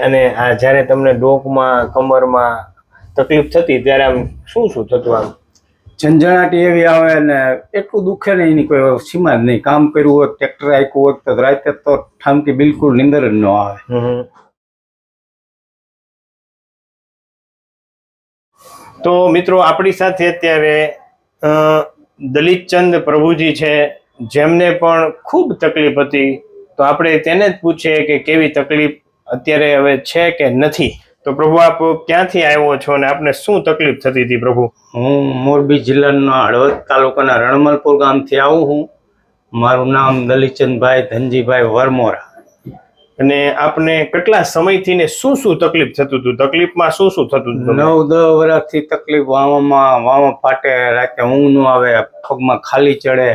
અને આ જ્યારે તમને ડોકમાં કમરમાં તકલીફ થતી ત્યારે આમ શું શું થતું? આમ ઝંઝણાટી એવી આવે ને એટલું દુખે ને એની કોઈ સીમા જ નહીં. કામ કર્યું હોત, ટ્રેક્ટર આપ્યું હોત તો રાતે તો ઠામથી બિલકુલ નીંદર જ ન આવે. તો મિત્રો આપણી સાથે અત્યારે દલિતચંદ પ્રભુજી છે, જેમને પણ ખૂબ તકલીફ હતી. તો આપણે તેને જ પૂછીએ કે કેવી તકલીફ અત્યારે હવે છે કે નથી. તો પ્રભુ, આપ ક્યાંથી આવ્યો છો અને આપને શું તકલીફ થતી હતી પ્રભુ? હું મોરબી જિલ્લાના હળવદ તાલુકાના રણમલપુર ગામથી આવું છું. મારું નામ દલિતચંદભાઈ ધનજીભાઈ વરમોરા. અને આપને કેટલા સમયથી ને શું શું તકલીફ થતું હતું? તકલીફમાં શું શું થતું હતું? 9-10 વર્ષથી તકલીફ. વાવામાં ફાટે, રાતે ઊંઘ ન આવે, પગમાં ખાલી ચડે,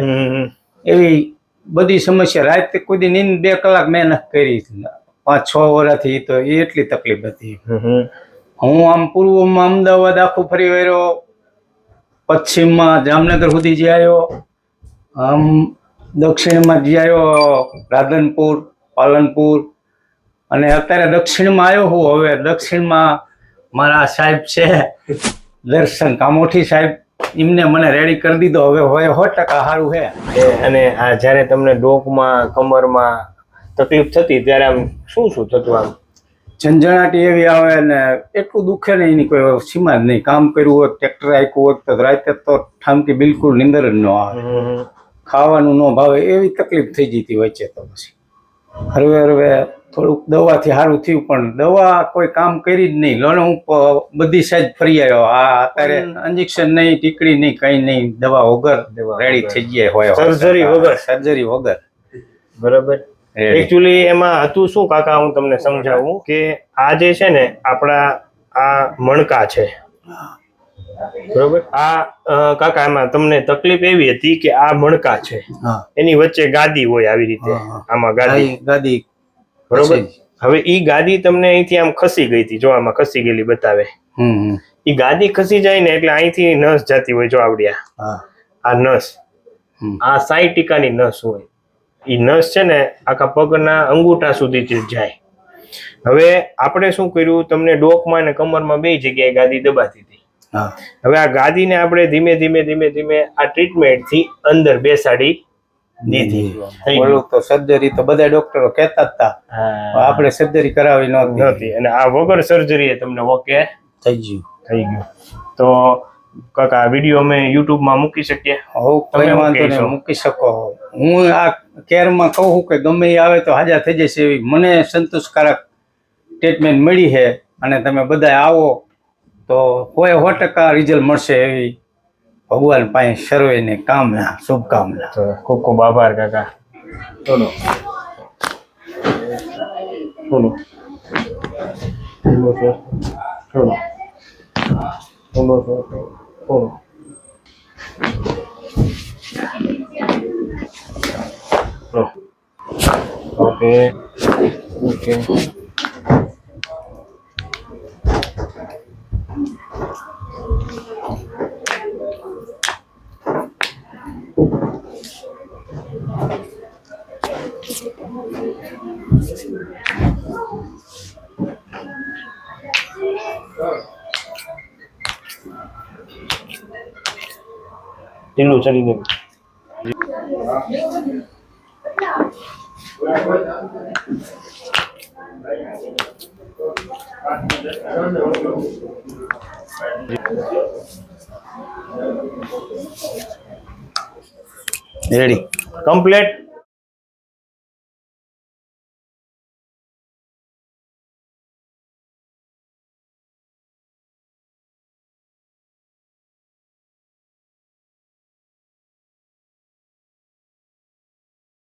એવી બધી સમસ્યા. રાતે કોઈ નીંદ 2 કલાક મેં નથી કરી 5-6 વર્ષથી. તો એ એટલી તકલીફ હતી. હું આમ પૂર્વમાં અમદાવાદ આખું ફરી વર્યો, પશ્ચિમમાં જામનગર સુધી જઈ આવ્યો, આમ દક્ષિણમાં જઈ આવ્યો રાધનપુર, પાલનપુર, અને અત્યારે દક્ષિણમાં આવ્યો હું. હવે દક્ષિણમાં મારા સાહેબ છે દર્શન કામોઠી સાહેબ, એમને મને રેડી કરી દીધો. હવે 100% સારું છે. અને આ જ્યારે તમને ડોકમાં કમરમાં તકલીફ થતી ત્યારે આમ શું શું થતું? આમ ઝંઝણાટી એવી આવે ને એટલું દુખે ને એની કોઈ સીમા જ નહીં. કામ કર્યું હોત, ટ્રેક્ટર આપ્યું હોત તો રાતે તો ઠામથી બિલકુલ નીંદર જ ન આવે. ખાવાનું ન ભાવે એવી તકલીફ થઈ જતી વચ્ચે. તો પછી હરવે થોડુંક દવાથી સારું થયું, પણ દવા કોઈ કામ કરી જ નહીં. લણ હું બધી સાઈડ ફરી આવ્યો. આ અત્યારે ઇન્જેક્શન નહીં, ટીકડી નહીં, કઈ નહીં, દવા વગર રેડી થઈ જાય હોય. સર્જરી વગર. બરાબર. એકચ્યુઅલી એમાં હતું શું કાકા, હું તમને સમજાવું કે આ જે છે ને આપણા આ મણકા છે, બરોબર. આ કાકા એમાં તમને તકલીફ એવી હતી કે આ મણકા છે, એની વચ્ચે ગાદી હોય આવી રીતે. આમાં ગાદી, બરોબર. હવે ઈ ગાદી તમને અહીંથી આમ ખસી ગઈ હતી. જો આમાં ખસી ગયેલી બતાવે. ઈ ગાદી ખસી જાય ને એટલે અહીંથી નસ જતી હોય. જો આવડ્યા આ નસ, આ 60% નસ હોય. ઈ નસ છે ને આખા પગના અંગૂઠા સુધી જાય. હવે આપણે શું કર્યું, તમને ડોકમાં ને કમરમાં 2 જગ્યાએ ગાદી દબાતી હતી. હવે આ ગાદીને આપણે ધીમે ધીમે આ ટ્રીટમેન્ટ થી અંદર બેસાડી દીધી. ઓલું તો સર્જરી તો બધા ડોક્ટરો કહેતા જ હતા, આપણે સર્જરી કરાવી નહોતી. અને આ વગર સર્જરી તમને ઓકે થઈ ગયું. તો કાકા વિડીયો અમે YouTube માં મૂકી શકીએ? તમે વાંધો નહીં, મૂકી શકો. હું આ કેરમાં કહું કે ગમે એ આવે તો હાજર થઈ જશે એવી મને સંતોષકારક ટ્રીટમેન્ટ મળી છે. અને તમે બધા આવો તો 100% રિઝલ્ટ મળશે એવી ભગવાન પાસે સર્વેને કામના, શુભકામના. ખૂબ ખૂબ આભાર કાકા. ચલો ઓકે. ઢીલું ચડી ગયું. Ready complete.